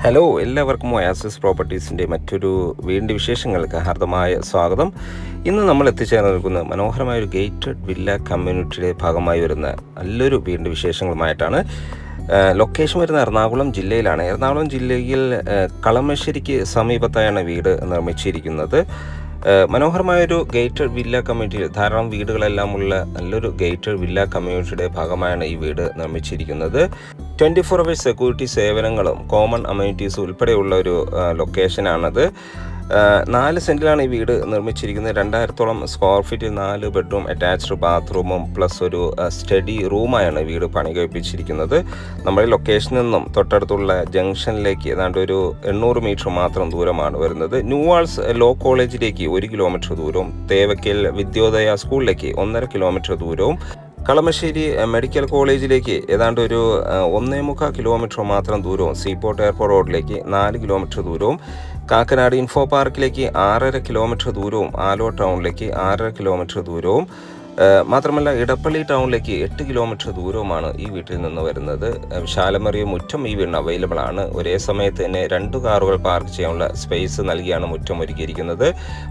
Hello, എല്ലാവർക്കും oasis പ്രോപ്പർട്ടീസിൻ്റെ മറ്റൊരു വീടിൻ്റെ വിശേഷങ്ങൾക്ക് ഹാർദമായ സ്വാഗതം. ഇന്ന് നമ്മൾ എത്തിച്ചേർന്ന് നിൽക്കുന്ന മനോഹരമായൊരു ഗേറ്റഡ് വില്ല കമ്മ്യൂണിറ്റിയുടെ ഭാഗമായി വരുന്ന നല്ലൊരു വീടിൻ്റെ വിശേഷങ്ങളുമായിട്ടാണ്. ലൊക്കേഷൻ വരുന്ന എറണാകുളം ജില്ലയിലാണ്. എറണാകുളം ജില്ലയിൽ കളമശ്ശേരിക്ക് സമീപത്തായാണ് വീട് നിർമ്മിച്ചിരിക്കുന്നത്. മനോഹരമായൊരു ഗേറ്റഡ് വില്ല കമ്മ്യൂണിറ്റിയിൽ ധാരാളം വീടുകളെല്ലാമുള്ള നല്ലൊരു ഗേറ്റഡ് വില്ല കമ്മ്യൂണിറ്റിയുടെ ഭാഗമായാണ് ഈ വീട് നിർമ്മിച്ചിരിക്കുന്നത്. 24 hours സെക്യൂരിറ്റി സേവനങ്ങളും കോമൺ അമ്യൂണിറ്റീസ് ഉൾപ്പെടെയുള്ള ഒരു ലൊക്കേഷനാണത്. 4 സെൻറ്റിലാണ് ഈ വീട് നിർമ്മിച്ചിരിക്കുന്നത്. 2000-ഓളം സ്ക്വയർ ഫീറ്റിൽ 4 ബെഡ്റൂം, അറ്റാച്ച്ഡ് ബാത്റൂമും പ്ലസ് ഒരു സ്റ്റഡി റൂമായാണ് വീട് പണി കഴിപ്പിച്ചിരിക്കുന്നത്. നമ്മുടെ ലൊക്കേഷനിൽ നിന്നും തൊട്ടടുത്തുള്ള ജംഗ്ഷനിലേക്ക് ഏതാണ്ട് ഒരു 800 മീറ്റർ മാത്രം ദൂരമാണ് വരുന്നത്. ന്യൂവാൾസ് ലോ കോളേജിലേക്ക് 1 കിലോമീറ്റർ ദൂരവും, തേവക്കൽ വിദ്യോദയ സ്കൂളിലേക്ക് 1.5 കിലോമീറ്റർ ദൂരവും, കളമശ്ശേരി മെഡിക്കൽ കോളേജിലേക്ക് ഏതാണ്ട് ഒരു 1.25 കിലോമീറ്റർ മാത്രം ദൂരവും, സീപോർട്ട് എയർപോർട്ട് റോഡിലേക്ക് 4 കിലോമീറ്റർ ദൂരവും, കാക്കനാട് ഇൻഫോ പാർക്കിലേക്ക് 6.5 കിലോമീറ്റർ ദൂരവും, ആലുവ ടൗണിലേക്ക് 6.5 കിലോമീറ്റർ ദൂരവും, മാത്രമല്ല ഇടപ്പള്ളി ടൗണിലേക്ക് 8 കിലോമീറ്റർ ദൂരവുമാണ് ഈ വീട്ടിൽ നിന്ന് വരുന്നത്. വിശാലമേറിയ മുറ്റം ഈ വീടിന് അവൈലബിൾ ആണ്. ഒരേ സമയത്ത് തന്നെ 2 കാറുകൾ പാർക്ക് ചെയ്യാനുള്ള സ്പേസ് നൽകിയാണ് മുറ്റം ഒരുക്കിയിരിക്കുന്നത്.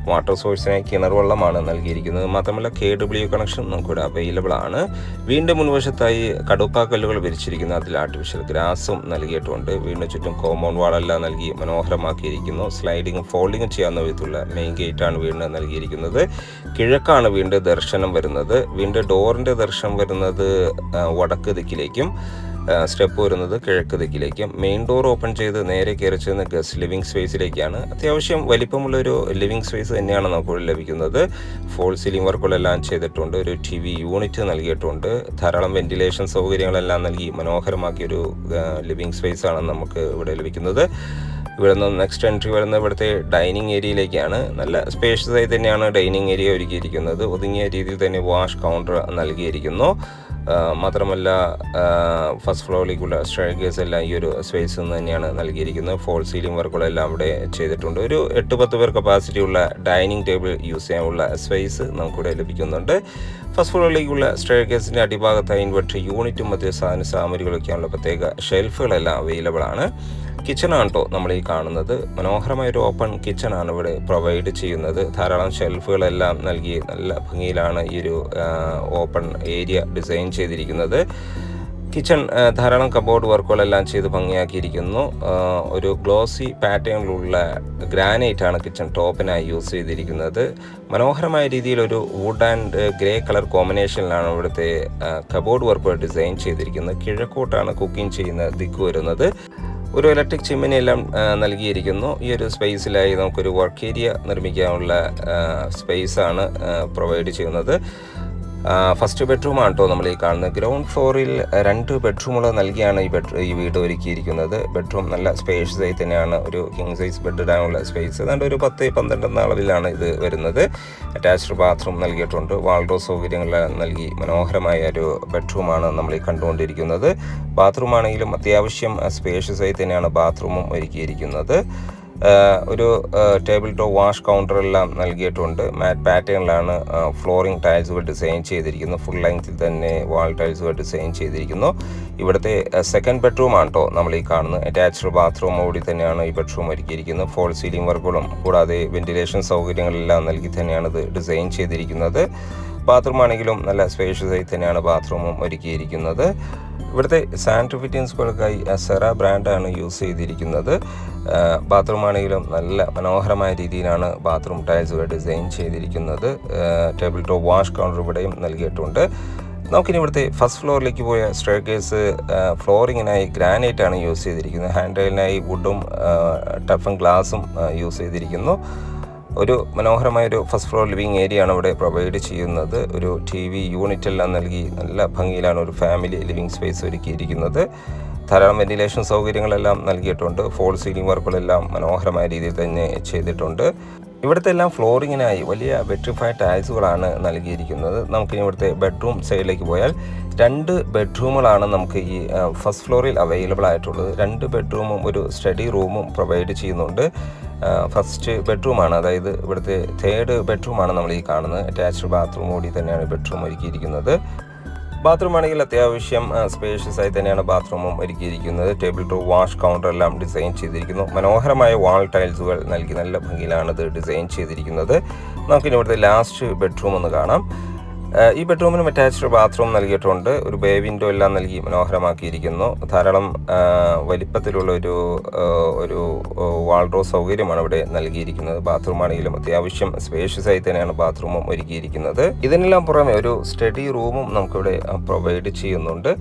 വാട്ടർ സോഴ്സിനായി കിണർ വെള്ളമാണ് നൽകിയിരിക്കുന്നത്. മാത്രമല്ല KW കണക്ഷൻ നമുക്കിവിടെ അവൈലബിൾ ആണ്. വീടിൻ്റെ മുൻവശത്തായി കടുപ്പാക്കല്ലുകൾ വിരിച്ചിരിക്കുന്നു. അതിൽ ആർട്ടിഫിഷ്യൽ ഗ്രാസും നൽകിയിട്ടുണ്ട്. വീടിന് ചുറ്റും കോമ്പൗണ്ട് വാളെല്ലാം നൽകി മനോഹരമാക്കിയിരിക്കുന്നു. സ്ലൈഡിങ്ങും ഫോൾഡിങ്ങും ചെയ്യാവുന്ന വിധത്തിലുള്ള മെയിൻ ഗേറ്റാണ് വീടിന് നൽകിയിരിക്കുന്നത്. കിഴക്കാണ് വീടിൻ്റെ ദർശനം വരുന്നത്. വീടിൻ്റെ ഡോറിൻ്റെ ദർശനം വരുന്നത് വടക്ക് ദിക്കിലേക്കും, സ്റ്റെപ്പ് വരുന്നത് കിഴക്ക് ദിക്കിലേക്കും. മെയിൻ ഡോർ ഓപ്പൺ ചെയ്ത് നേരെ കയറി ചെന്ന് ഗസ്റ്റ് ലിവിങ് സ്പേസിലേക്കാണ്. അത്യാവശ്യം വലിപ്പമുള്ളൊരു ലിവിങ് സ്പേസ് തന്നെയാണ് നമുക്ക് ലഭിക്കുന്നത്. ഫോൾ സീലിംഗ് വർക്കുകളെല്ലാം ചെയ്തിട്ടുണ്ട്. ഒരു TV യൂണിറ്റ് നൽകിയിട്ടുണ്ട്. ധാരാളം വെന്റിലേഷൻ സൗകര്യങ്ങളെല്ലാം നൽകി മനോഹരമാക്കിയൊരു ലിവിങ് സ്പേസാണ് നമുക്ക് ഇവിടെ ലഭിക്കുന്നത്. ഇവിടെ നിന്ന് നെക്സ്റ്റ് എൻട്രി വരുന്നത് ഇവിടുത്തെ ഡൈനിങ് ഏരിയയിലേക്കാണ്. നല്ല സ്പേഷ്യസ് ആയി തന്നെയാണ് ഡൈനിങ് ഏരിയ ഒരുക്കിയിരിക്കുന്നത്. ഒതുങ്ങിയ രീതിയിൽ തന്നെ വാഷ് കൗണ്ടർ നൽകിയിരിക്കുന്നു. മാത്രമല്ല ഫസ്റ്റ് ഫ്ലോറിലേക്കുള്ള സ്റ്റെയർകേസ് എല്ലാം ഈ ഒരു സ്പേസിൽ നിന്ന് തന്നെയാണ് നൽകിയിരിക്കുന്നത്. ഫോൾ സീലിംഗ് വർക്കുകളെല്ലാം ഇവിടെ ചെയ്തിട്ടുണ്ട്. ഒരു 8-10 പേർ കപ്പാസിറ്റി ഉള്ള ഡൈനിങ് ടേബിൾ യൂസ് ചെയ്യാനുള്ള സ്പേസ് നമുക്കിവിടെ ലഭിക്കുന്നുണ്ട്. ഫസ്റ്റ് ഫ്ലോറിലേക്കുള്ള സ്റ്റെയർകേസിൻ്റെ അടിഭാഗത്തായി ഇൻവെർട്ടർ യൂണിറ്റും മറ്റ് സാധന സാമഗ്രികളൊക്കെയുള്ള പ്രത്യേക ഷെൽഫുകളെല്ലാം അവൈലബിൾ ആണ്. കിച്ചണാണ് കേട്ടോ നമ്മൾ ഈ കാണുന്നത്. മനോഹരമായൊരു ഓപ്പൺ കിച്ചണാണ് ഇവിടെ പ്രൊവൈഡ് ചെയ്യുന്നത്. ധാരാളം ഷെൽഫുകളെല്ലാം നൽകി നല്ല ഭംഗിയിലാണ് ഈ ഒരു ഓപ്പൺ ഏരിയ ഡിസൈൻ ചെയ്തിരിക്കുന്നത്. കിച്ചൺ ധാരാളം കബോർഡ് വർക്കുകളെല്ലാം ചെയ്ത് ഭംഗിയാക്കിയിരിക്കുന്നു. ഒരു ഗ്ലോസി പാറ്റേണിലുള്ള ഗ്രാനൈറ്റാണ് കിച്ചൺ ടോപ്പിനായി യൂസ് ചെയ്തിരിക്കുന്നത്. മനോഹരമായ രീതിയിൽ ഒരു വുഡ് ആൻഡ് ഗ്രേ കളർ കോമ്പിനേഷനിലാണ് ഇവിടുത്തെ കബോർഡ് വർക്കുകൾ ഡിസൈൻ ചെയ്തിരിക്കുന്നത്. കിഴക്കോട്ടാണ് കുക്കിംഗ് ചെയ്യുന്ന ദിക്ക് വരുന്നത്. ഒരു ഇലക്ട്രിക് ചിമ്മിനി എല്ലാം നൽകിയിരിക്കുന്നു. ഈ ഒരു സ്പേസിലായി നമുക്കൊരു വർക്ക് ഏരിയ നിർമ്മിക്കാനുള്ള സ്പേസാണ് പ്രൊവൈഡ് ചെയ്യുന്നത്. ഫസ്റ്റ് ബെഡ്റൂമാണ് കേട്ടോ നമ്മൾ ഈ കാണുന്നത്. ഗ്രൗണ്ട് ഫ്ലോറിൽ 2 ബെഡ്റൂമുകൾ നൽകിയാണ് ഈ വീട് ഒരുക്കിയിരിക്കുന്നത്. ബെഡ്റൂം നല്ല സ്പേഷ്യസ് ആയി തന്നെയാണ്. ഒരു കിങ് സൈസ് ബെഡ് ഇടാനുള്ള സ്പേസ് ഏതാണ്ട് ഒരു 10-12 എന്ന അളവിലാണ് ഇത് വരുന്നത്. അറ്റാച്ച്ഡ് ബാത്റൂം നൽകിയിട്ടുണ്ട്. വാൾഡോ സൗകര്യങ്ങളെല്ലാം നൽകി മനോഹരമായ ഒരു ബെഡ്റൂമാണ് നമ്മൾ ഈ കണ്ടുകൊണ്ടിരിക്കുന്നത്. ബാത്റൂം ആണെങ്കിലും അത്യാവശ്യം സ്പേഷ്യസ് ആയി തന്നെയാണ് ബാത്റൂമും ഒരുക്കിയിരിക്കുന്നത്. ഒരു ടേബിൾ ടോപ്പ് വാഷ് കൗണ്ടറെല്ലാം നൽകിയിട്ടുണ്ട്. മാറ്റ് പാറ്റേണിലാണ് ഫ്ലോറിംഗ് ടൈൽസുകൾ ഡിസൈൻ ചെയ്തിരിക്കുന്നത്. ഫുൾ ലെങ്ത്തിൽ തന്നെ വാൾ ടൈൽസുകൾ ഡിസൈൻ ചെയ്തിരിക്കുന്നു. ഇവിടുത്തെ സെക്കൻഡ് ബെഡ്റൂമാണ് കേട്ടോ നമ്മൾ ഈ കാണുന്നത്. അറ്റാച്ച്ഡ് ബാത്റൂം കൂടി തന്നെയാണ് ഈ ബെഡ്റൂം ഒരുക്കിയിരിക്കുന്നത്. ഫോൾ സീലിംഗ് വർക്കുകളും കൂടാതെ വെന്റിലേഷൻ സൗകര്യങ്ങളെല്ലാം നൽകി തന്നെയാണ് ഇത് ഡിസൈൻ ചെയ്തിരിക്കുന്നത്. ബാത്റൂം ആണെങ്കിലും നല്ല സ്പേഷ്യസ് ആയി തന്നെയാണ് ബാത്റൂമും ഒരുക്കിയിരിക്കുന്നത്. ഇവിടുത്തെ സാനിറ്ററി ഫിറ്റിംഗ്സുകൾക്കായി സെറ ബ്രാൻഡാണ് യൂസ് ചെയ്തിരിക്കുന്നത്. ബാത്റൂം ആണെങ്കിലും നല്ല മനോഹരമായ രീതിയിലാണ് ബാത്റൂം ടൈൽസുകൾ ഡിസൈൻ ചെയ്തിരിക്കുന്നത്. ടേബിൾ ടോപ്പ് വാഷ് കൗണ്ടർ ഇവിടെയും നൽകിയിട്ടുണ്ട്. നമുക്കിനി ഇവിടുത്തെ ഫസ്റ്റ് ഫ്ലോറിലേക്ക് പോയ സ്റ്റെയർകേസ് ഫ്ലോറിങ്ങിനായി ഗ്രാനൈറ്റാണ് യൂസ് ചെയ്തിരിക്കുന്നത്. ഹാൻഡ് റെയിലിനായി വുഡും ടഫൻ ഗ്ലാസും യൂസ് ചെയ്തിരിക്കുന്നു. ഒരു മനോഹരമായൊരു ഫസ്റ്റ് ഫ്ലോർ ലിവിങ് ഏരിയ ആണ് ഇവിടെ പ്രൊവൈഡ് ചെയ്യുന്നത്. ഒരു TV യൂണിറ്റ് എല്ലാം നൽകി നല്ല ഭംഗിയിലാണ് ഒരു ഫാമിലി ലിവിങ് സ്പേസ് ഒരുക്കിയിരിക്കുന്നത്. ധാരാളം വെന്റിലേഷൻ സൗകര്യങ്ങളെല്ലാം നൽകിയിട്ടുണ്ട്. ഫോൾ സീലിംഗ് വർക്കുകളെല്ലാം മനോഹരമായ രീതിയിൽ തന്നെ ചെയ്തിട്ടുണ്ട്. ഇവിടുത്തെ എല്ലാം ഫ്ലോറിങ്ങിനായി വലിയ വെട്രിഫൈഡ് ടൈൽസുകളാണ് നൽകിയിരിക്കുന്നത്. നമുക്കിനി ഇവിടുത്തെ ബെഡ്റൂം സൈഡിലേക്ക് പോയാൽ 2 ബെഡ്റൂമുകളാണ് നമുക്ക് ഈ ഫസ്റ്റ് ഫ്ലോറിൽ അവൈലബിൾ ആയിട്ടുള്ളത്. 2 ബെഡ്റൂമും ഒരു സ്റ്റഡി റൂമും പ്രൊവൈഡ് ചെയ്യുന്നുണ്ട്. ഫസ്റ്റ് ബെഡ്റൂമാണ്, അതായത് ഇവിടുത്തെ 3rd ബെഡ്റൂമാണ് നമ്മൾ ഈ കാണുന്നത്. അറ്റാച്ച്ഡ് ബാത്റൂം കൂടി തന്നെയാണ് ബെഡ്റൂം ഒരുക്കിയിരിക്കുന്നത്. ബാത്റൂം ആണെങ്കിൽ അത്യാവശ്യം സ്പേഷ്യസ് ആയി തന്നെയാണ് ബാത്റൂമും ഒരുക്കിയിരിക്കുന്നത്. ടേബിൾ ടു വാഷ് കൗണ്ടർ എല്ലാം ഡിസൈൻ ചെയ്തിരിക്കുന്നു. മനോഹരമായ വാൾ ടൈൽസുകൾ നൽകി നല്ല ഭംഗിയിലാണ് ഇത് ഡിസൈൻ ചെയ്തിരിക്കുന്നത്. നമുക്കിനി ഇവിടുത്തെ ലാസ്റ്റ് ബെഡ്റൂം ഒന്ന് കാണാം. ഈ ബെഡ്റൂമിനും അറ്റാച്ച്ഡ് ബാത്റൂം നൽകിയിട്ടുണ്ട്. ഒരു ബേ വിൻഡോ എല്ലാം നൽകി മനോഹരമാക്കിയിരിക്കുന്നു. ധാരാളം വലിപ്പത്തിലുള്ള ഒരു വാൾഡ്രോ സൗകര്യമാണ് ഇവിടെ നൽകിയിരിക്കുന്നത്. ബാത്റൂം ആണെങ്കിലും അത്യാവശ്യം സ്പേഷ്യസ് ആയി തന്നെയാണ് ബാത്റൂമും ഒരുക്കിയിരിക്കുന്നത്. ഇതിനെല്ലാം പുറമെ ഒരു സ്റ്റഡി റൂമും നമുക്കിവിടെ പ്രൊവൈഡ് ചെയ്യുന്നുണ്ട്.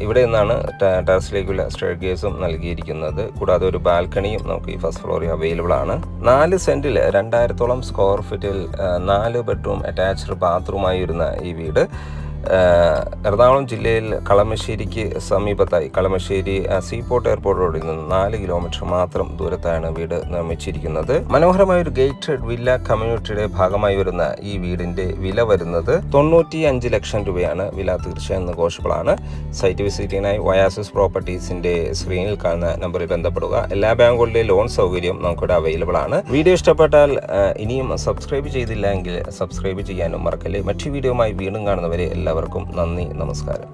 ഇവിടെ നിന്നാണ് ടെറസിലേക്കുള്ള സ്റ്റെയർകേസും നൽകിയിരിക്കുന്നത്. കൂടാതെ ഒരു ബാൽക്കണിയും നമുക്ക് ഈ ഫസ്റ്റ് ഫ്ലോറിൽ അവൈലബിൾ ആണ്. 4 സെന്റിൽ 2000-ഓളം സ്ക്വയർ ഫീറ്റിൽ 4 ബെഡ്റൂം അറ്റാച്ച്ഡ് ബാത്റൂമായി വരുന്ന ഈ വീട് എറണാകുളം ജില്ലയിൽ കളമശ്ശേരിക്ക് സമീപത്തായി, കളമശ്ശേരി സീപോർട്ട് എയർപോർട്ട് റോഡിൽ നിന്ന് 4 കിലോമീറ്റർ മാത്രം ദൂരത്താണ് വീട് നിർമ്മിച്ചിരിക്കുന്നത്. മനോഹരമായ ഒരു ഗേറ്റഡ് വില്ല കമ്മ്യൂണിറ്റിയുടെ ഭാഗമായി വരുന്ന ഈ വീടിന്റെ വില വരുന്നത് 95 ലക്ഷം രൂപയാണ്. വില തീർച്ചയായും നെഗോഷ്യബിൾ ആണ്. സൈറ്റ് വിസിറ്റിനായി വയാസിസ് പ്രോപ്പർട്ടീസിന്റെ സ്ക്രീനിൽ കാണുന്ന നമ്പറിൽ ബന്ധപ്പെടുക. എല്ലാ ബാങ്കുകളുടെയും ലോൺ സൗകര്യം നമുക്കിവിടെ അവൈലബിൾ ആണ്. വീഡിയോ ഇഷ്ടപ്പെട്ടാൽ ഇനിയും സബ്സ്ക്രൈബ് ചെയ്തില്ല എങ്കിൽ സബ്സ്ക്രൈബ് ചെയ്യാനും മറക്കല്ലേ. മറ്റു വീഡിയോയുമായി വീണ്ടും കാണുന്നവരെ എല്ലാവർക്കും നന്ദി, നമസ്കാരം.